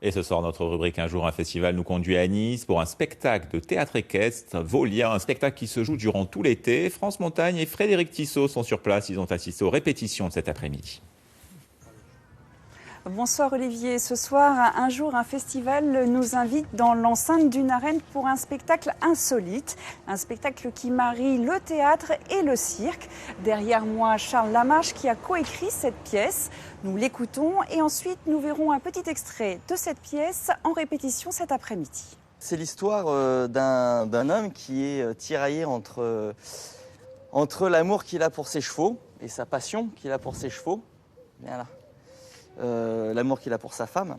Et ce soir, notre rubrique Un jour, un festival nous conduit à Nice pour un spectacle de théâtre équestre, Volia, un spectacle qui se joue durant tout l'été. France Montagne et Frédéric Tissot sont sur place. Ils ont assisté aux répétitions de cet après-midi. Bonsoir Olivier. Ce soir, Un jour, un festival nous invite dans l'enceinte d'une arène pour un spectacle insolite. Un spectacle qui marie le théâtre et le cirque. Derrière moi, Charles Lamarche qui a coécrit cette pièce. Nous l'écoutons et ensuite nous verrons un petit extrait de cette pièce en répétition cet après-midi. C'est l'histoire d'un homme qui est tiraillé entre l'amour qu'il a pour ses chevaux et sa passion qu'il a pour ses chevaux. Voilà. L'amour qu'il a pour sa femme,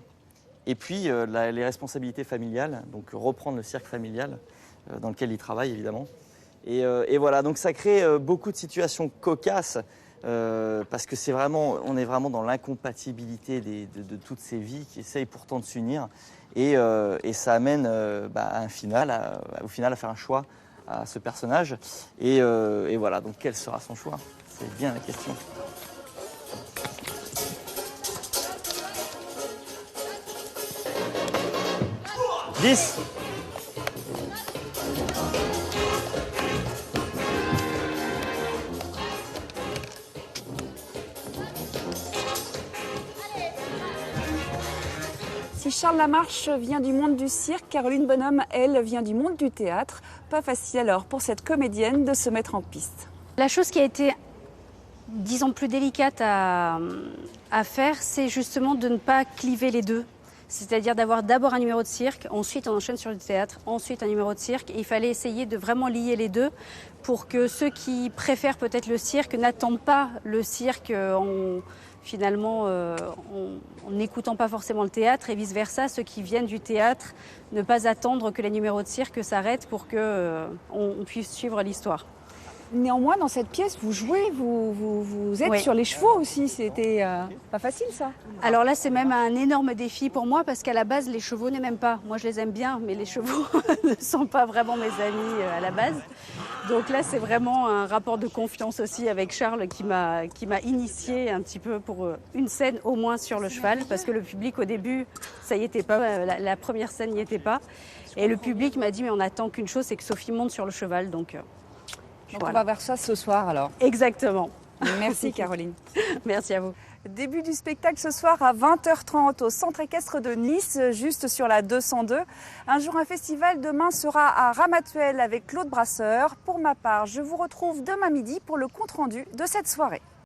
et puis les responsabilités familiales, donc reprendre le cirque familial dans lequel il travaille évidemment. Et voilà, donc ça crée beaucoup de situations cocasses parce que on est vraiment dans l'incompatibilité de toutes ces vies qui essayent pourtant de s'unir, et ça amène au final à faire un choix à ce personnage. Et voilà, donc quel sera son choix? C'est bien la question. Si Charles Lamarche vient du monde du cirque, Caroline Bonhomme, elle, vient du monde du théâtre. Pas facile alors pour cette comédienne de se mettre en piste. La chose qui a été, disons, plus délicate à faire, c'est justement de ne pas cliver les deux. C'est-à-dire d'avoir d'abord un numéro de cirque, ensuite on enchaîne sur le théâtre, ensuite un numéro de cirque. Et il fallait essayer de vraiment lier les deux pour que ceux qui préfèrent peut-être le cirque n'attendent pas le cirque en n'écoutant pas forcément le théâtre, et vice-versa, ceux qui viennent du théâtre, ne pas attendre que les numéros de cirque s'arrêtent pour qu'on puisse suivre l'histoire. Néanmoins, dans cette pièce, vous jouez, vous êtes sur les chevaux aussi. C'était pas facile, ça. Alors là, c'est même un énorme défi pour moi parce qu'à la base, les chevaux ne m'aiment pas. Moi, je les aime bien, mais les chevaux ne sont pas vraiment mes amis à la base. Donc là, c'est vraiment un rapport de confiance aussi avec Charles qui m'a initié un petit peu pour une scène au moins sur le cheval, parce que le public au début, ça y était pas, la première scène n'y était pas. Et le public m'a dit, mais on attend qu'une chose, c'est que Sophie monte sur le cheval. Donc voilà. On va voir ça ce soir alors. Exactement. Merci Caroline. Merci à vous. Début du spectacle ce soir à 20h30 au Centre équestre de Nice, juste sur la 202. Un jour, un festival demain sera à Ramatuelle avec Claude Brasseur. Pour ma part, je vous retrouve demain midi pour le compte-rendu de cette soirée.